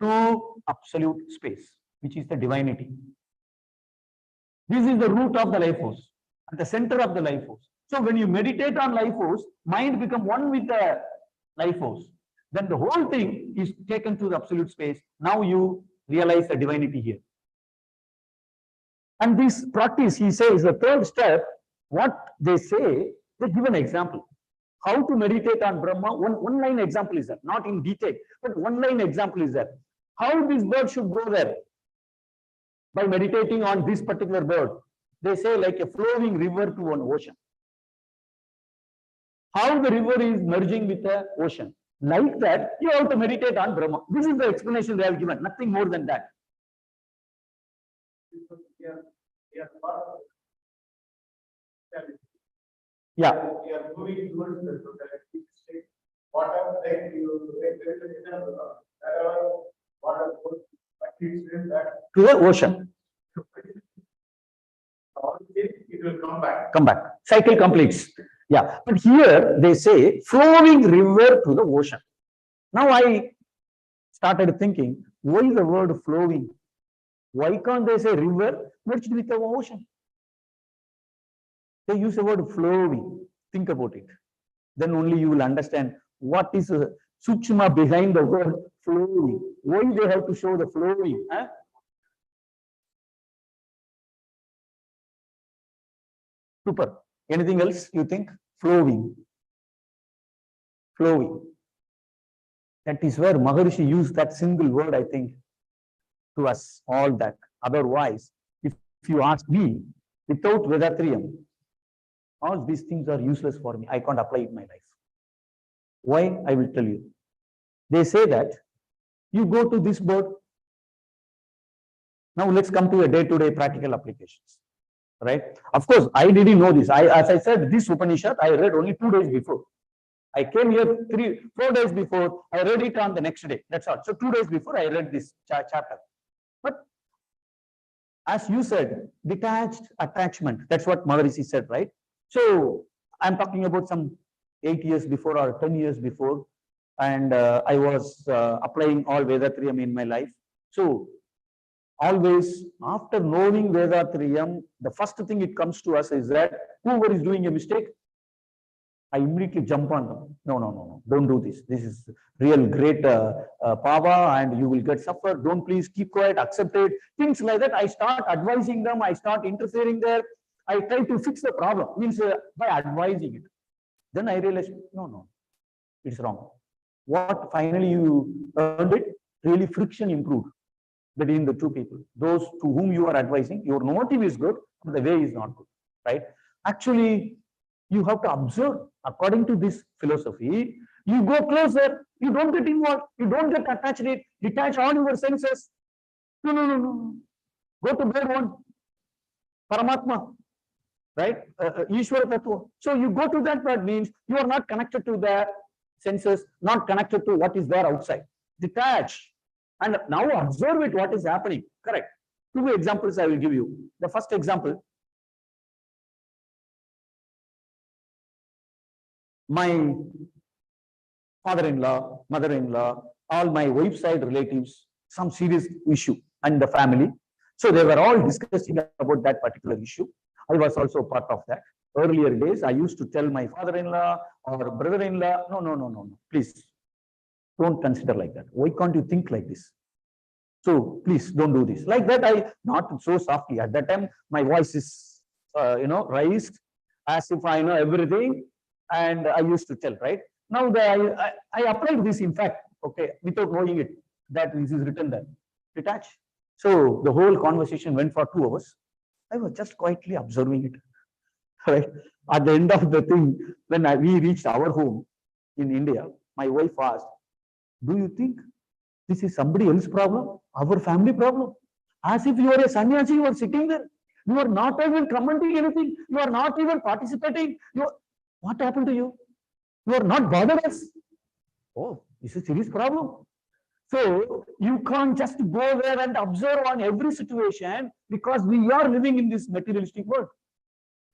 to absolute space, which is the divinity. This is the root of the life force, at the center of the life force. So when you meditate on life force, mind becomes one with the life force. Then the whole thing is taken to the absolute space. Now you realize the divinity here. And this practice, he says, the third step, what they say, they give an example. How to meditate on Brahma, one line example is that, not in detail, but one line example is that. How this bird should go there? By meditating on this particular bird. They say like a flowing river to an ocean. How the river is merging with the ocean. Like that, you have to meditate on Brahma. This is the explanation they have given, nothing more than that. Yeah. We are moving towards the totality state. Whatever like you whatever to the ocean. It will come back. Come back. Cycle completes. Yeah. But here they say flowing river to the ocean. Now I started thinking, why the word flowing? Why can't they say river merged with the ocean? They use the word flowing. Think about it. Then only you will understand what is the sukshma behind the word flowing. Why they have to show the flowing? Huh? Super. Anything else you think? Flowing. Flowing. That is where Maharishi used that single word, I think, to us all that. Otherwise, you ask me, without Vedatriyam, all these things are useless for me. I can't apply it in my life. Why? I will tell you. They say that you go to this board. Now let's come to a day-to-day practical applications. Right? Of course, I didn't know this. As I said, this Upanishad I read only 2 days before. I came here 4 days before. I read it on the next day. That's all. So 2 days before I read this chapter. But as you said, detached attachment. That's what Maharishi said, right? So I'm talking about some 8 years before or 10 years before, and I was applying all Vedatriyam in my life. So always after knowing Vedatriyam, the first thing it comes to us is that whoever is doing a mistake, I immediately jump on them. No, don't do this. This is real great power and you will get suffer. Don't please keep quiet, accept it. Things like that. I start advising them. I start interfering there. I try to fix the problem, means by advising it. Then I realized, no, it's wrong. What finally you earned it, really friction improved between the two people. Those to whom you are advising, your motive is good, but the way is not good, right? Actually, you have to observe according to this philosophy. You go closer, you don't get involved, you don't get attached to it, detach all your senses. No. Go to bed one, Paramatma, right? Ishwara Tattva. So you go to that means you are not connected to the senses, not connected to what is there outside. Detach. And now observe it, what is happening. Correct. 2 examples I will give you. The first example, my father-in-law, mother-in-law, all my wife's side relatives, some serious issue and the family. So they were all discussing about that particular issue. I was also part of that. Earlier days, I used to tell my father-in-law or brother-in-law, no, please don't consider like that. Why can't you think like this? So please don't do this. Like that, I not so softly. At that time, my voice is, raised as if I know everything. And I used to tell, right? Now I applied this, in fact, okay, without knowing it, that this is written there. Detach. So the whole conversation went for 2 hours. I was just quietly observing it. Right? At the end of the thing, when we reached our home in India, my wife asked, do you think this is somebody else's problem? Our family problem? As if you are a sannyasi, you are sitting there. You are not even commenting anything. You are not even participating. What happened to you? You are not bothered us. Oh, this is a serious problem. So you can't just go there and observe on every situation, because we are living in this materialistic world.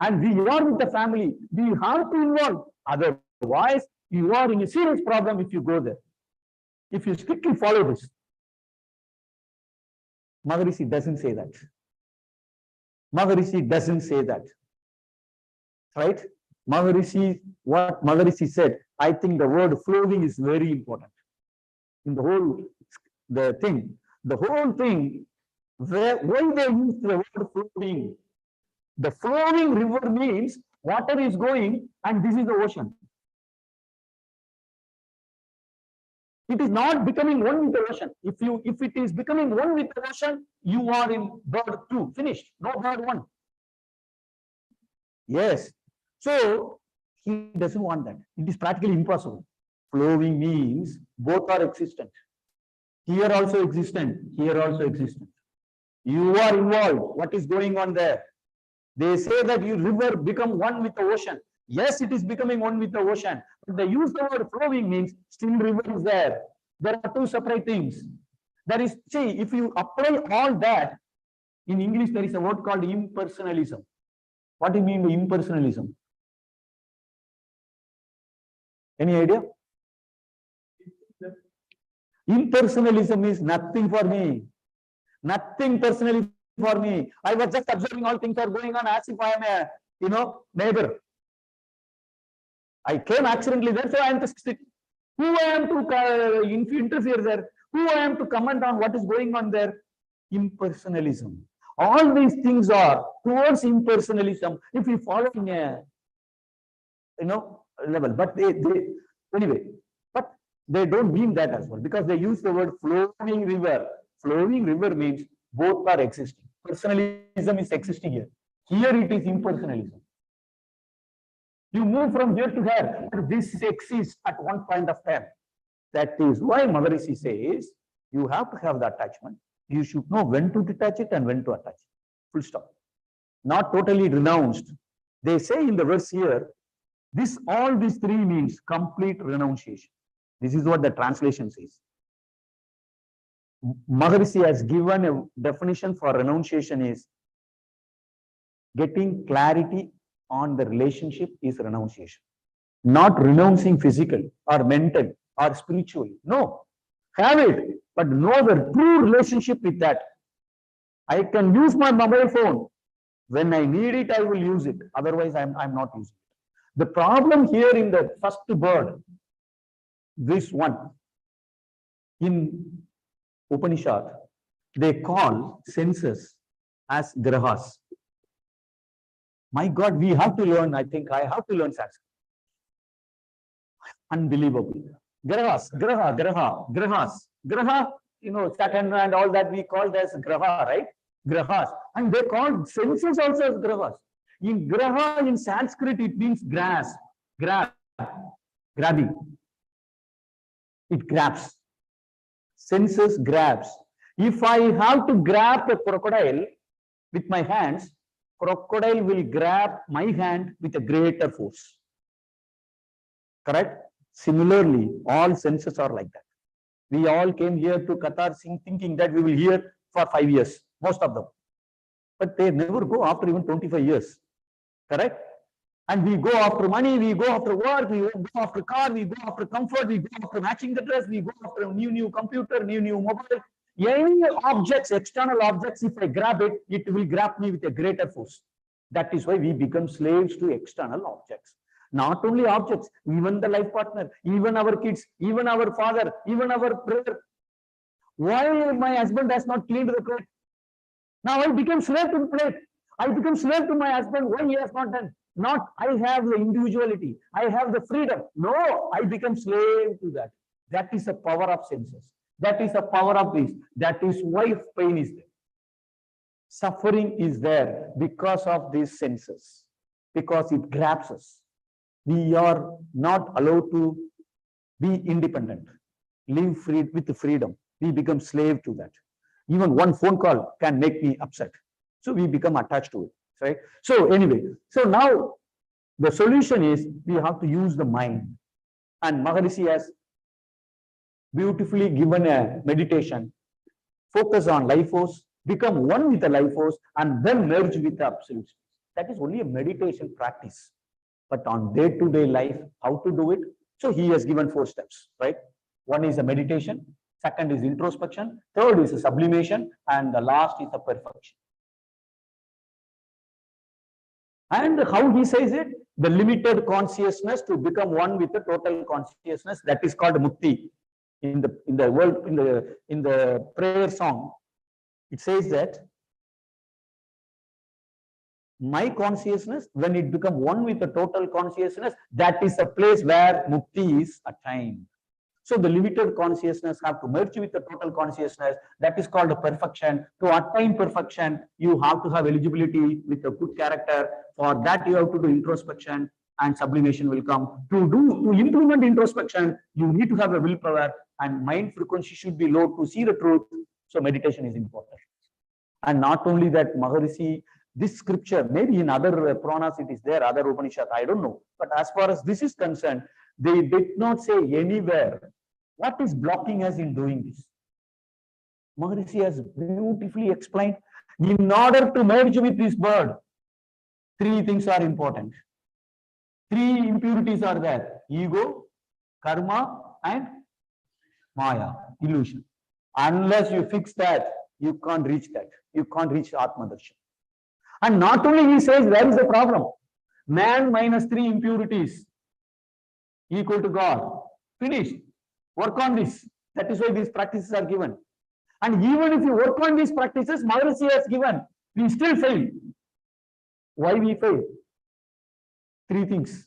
And we are with the family. We have to involve. Otherwise, you are in a serious problem if you go there. If you strictly follow this. Maharishi doesn't say that. Maharishi doesn't say that. Right? Maharishi, what Maharishi said, I think the word flowing is very important. In the whole thing, why they use the word flowing? The flowing river means water is going and this is the ocean. It is not becoming one with the ocean. If it is becoming one with the ocean, you are in bird 2, finished. No bird 1. Yes. So he doesn't want that. It is practically impossible. Flowing means both are existent. Here also existent, here also existent. You are involved. What is going on there? They say that your river become one with the ocean. Yes, it is becoming one with the ocean. But they use the word flowing means still river is there. There are 2 separate things. There is, see, if you apply all that, in English there is a word called impersonalism. What do you mean by impersonalism? Any idea? Impersonalism is nothing for me. Nothing personally for me. I was just observing all things are going on as if I am a, neighbor. I came accidentally there, so I am to sit. Who I am to interfere there? Who I am to comment on what is going on there? Impersonalism. All these things are towards impersonalism. If we follow in a, level, but anyway, but they don't mean that as well, because they use the word flowing river. Flowing river means both are existing. Personalism is existing here. Here it is impersonalism. You move from here to there. This exists at one point of time. That is why Maharishi says you have to have the attachment. You should know when to detach it and when to attach it. Full stop. Not totally renounced. They say in the verse here, all these three means complete renunciation. This is what the translation says. Maharishi has given a definition for renunciation is getting clarity on the relationship is renunciation. Not renouncing physical or mental or spiritual. No, have it, but know the true relationship with that. I can use my mobile phone. When I need it, I will use it. Otherwise, I'm not using it. The problem here in the first bird, this one, in Upanishad, they call senses as grahas. My God, we have to learn, I think I have to learn Sanskrit. Unbelievable. Grahas, grahas. Graha, Saturn and all that we call as graha, right? Grahas. And they call senses also as grahas. In graha, in Sanskrit, it means grabbing. It grabs. Senses grabs. If I have to grab a crocodile with my hands, crocodile will grab my hand with a greater force. Correct? Similarly, all senses are like that. We all came here to Qatar thinking that we will hear for 5 years, most of them. But they never go after even 25 years. Correct? And we go after money, we go after work, we go after car, we go after comfort, we go after matching the dress, we go after new computer, new mobile. Any objects, external objects, if I grab it, it will grab me with a greater force. That is why we become slaves to external objects. Not only objects, even the life partner, even our kids, even our father, even our brother. Why my husband has not cleaned the plate? Now I become slave to the plate. I become slave to my husband. Why he has not done? Not I have the individuality. I have the freedom. No, I become slave to that. That is the power of senses. That is the power of this. That is why pain is there. Suffering is there because of these senses. Because it grabs us. We are not allowed to be independent. Live free with freedom. We become slave to that. Even one phone call can make me upset. So we become attached to it. Right? So anyway, so now the solution is we have to use the mind. And Maharishi has beautifully given a meditation. Focus on life force, become one with the life force, and then merge with the absolute space. That is only a meditation practice. But on day-to-day life, how to do it? So he has given 4 steps, right? One is a meditation, second is introspection, third is a sublimation, and the last is a perfection. And how he says it? The limited consciousness to become one with the total consciousness. That is called mukti. In the prayer song, it says that my consciousness, when it becomes one with the total consciousness, that is a place where mukti is attained. So the limited consciousness have to merge with the total consciousness. That is called a perfection. To attain perfection, you have to have eligibility with a good character. For that, you have to do introspection, and sublimation will come. To implement introspection, you need to have a willpower, and mind frequency should be low to see the truth. So meditation is important. And not only that, Maharishi, this scripture, maybe in other Puranas it is there, other Upanishads, I don't know. But as far as this is concerned, they did not say anywhere what is blocking us in doing this. Maharishi has beautifully explained, in order to merge with this bird, 3 things are important. 3 impurities are there: ego, karma, and maya, illusion. Unless you fix that, you can't reach that. You can't reach Atma-darshan. And not only he says, where is the problem? Man minus 3 impurities equal to God. Finished. Work on this. That is why these practices are given. And even if you work on these practices, Maharishi has given, we still fail. Why we fail? 3 things.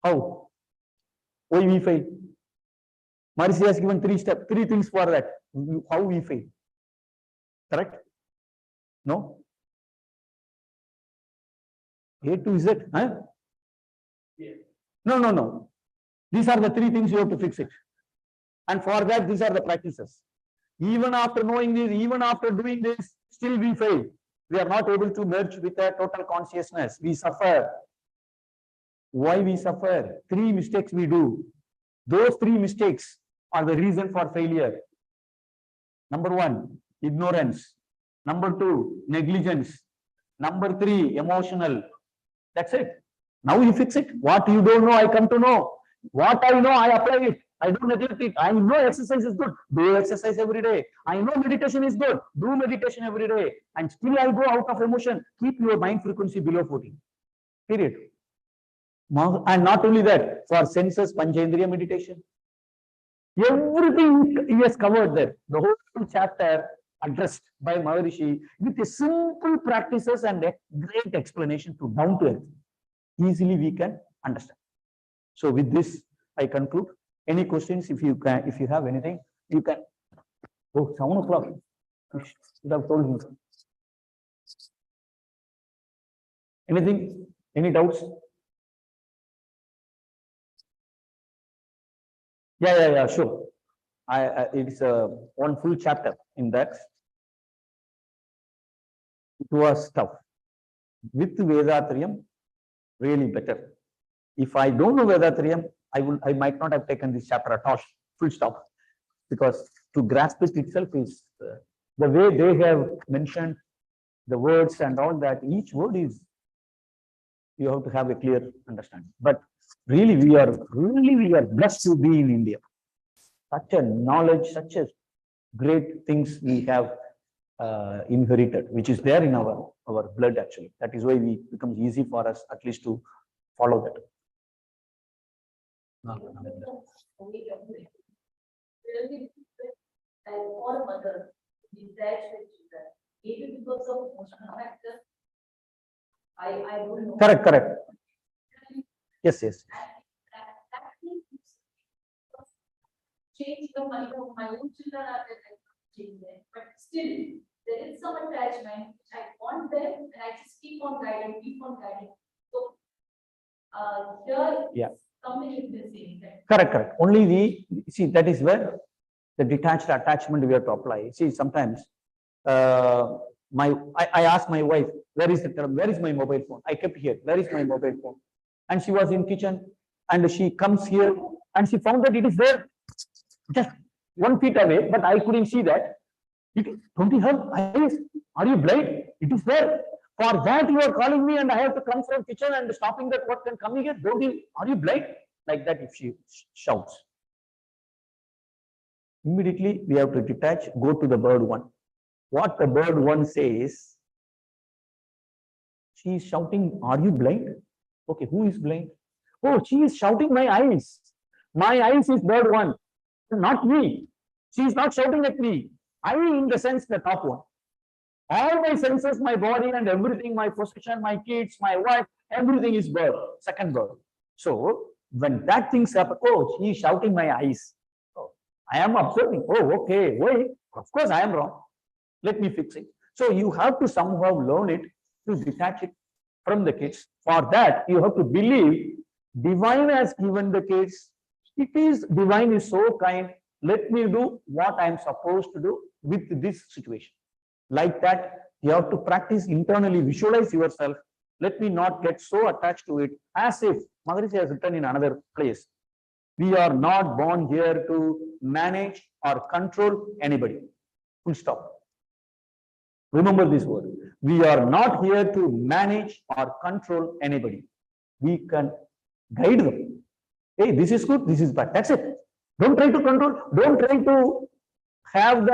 How? Why we fail? Maharishi has given 3 steps, 3 things for that. How we fail. Correct? No? A to Z, huh? Yes. No. These are the three things you have to fix it. And for that, these are the practices. Even after knowing this, even after doing this, still we fail. We are not able to merge with a total consciousness. We suffer. Why we suffer? 3 mistakes we do. Those 3 mistakes are the reason for failure. Number 1, ignorance. Number 2, negligence. Number 3, emotional. That's it. Now you fix it. What you don't know, I come to know. What I know, I apply it. I don't neglect it. I know exercise is good. Do exercise every day. I know meditation is good. Do meditation every day. And still I go out of emotion. Keep your mind frequency below 40. Period. And not only that, for senses, Panchendriya meditation. Everything he has covered there. The whole chapter addressed by Maharishi with a simple practices and a great explanation to down to earth. Easily we can understand. So with this, I conclude. Any questions? If you have anything, you can. Oh, 7 o'clock. You have told me. Anything? Any doubts? Yeah, sure. It's one full chapter in that. It was tough. With Vedatriyam, really better. If I don't know Vedatriyam, I might not have taken this chapter at all. Full stop. Because to grasp it itself is the way they have mentioned the words and all that. Each word is you have to have a clear understanding. But really, we are blessed to be in India. Such a knowledge, such a great things we have inherited, which is there in our blood actually. That is why it becomes easy for us at least to follow that. Really, like all mother, detached with children, maybe because of emotional factor. I don't know. Correct. Yes. That change the mind of my own children are changing, but still there is some attachment which I want them, and I just keep on guiding. So here, something is missing. Correct. Only we see that is where the detached attachment we have to apply. See, sometimes I asked my wife, where is my mobile phone? I kept here. Where is my mobile phone? And she was in kitchen, and she comes here, and she found that it is there, just 1 feet away, but I couldn't see that. Don't you have eyes? Are you blind? It is there. For that you are calling me, and I have to come from kitchen and stopping that what can come here. Are you blind? Like that, if she shouts. Immediately we have to detach, go to the bird 1. What the bird 1 says, she is shouting, are you blind? Okay, who is blind? Oh, she is shouting my eyes. My eyes is bird 1, not me. She is not shouting at me. I in the sense the top one. All my senses, my body and everything, my possession, my kids, my wife, everything is bird, second bird. So when that thing's happen, oh, she is shouting my eyes. Oh, I am observing. Oh, okay, wait. Of course I am wrong. Let me fix it. So you have to somehow learn it to detach it from the kids. For that, you have to believe divine has given the kids. It is divine is so kind. Let me do what I am supposed to do with this situation. Like that, you have to practice internally, visualize yourself. Let me not get so attached to it, as if Maharishi has written in another place. We are not born here to manage or control anybody. Full stop. Remember this word. We are not here to manage or control anybody. We can guide them. Hey, this is good, this is bad. That's it. Don't try to control. Don't try to have them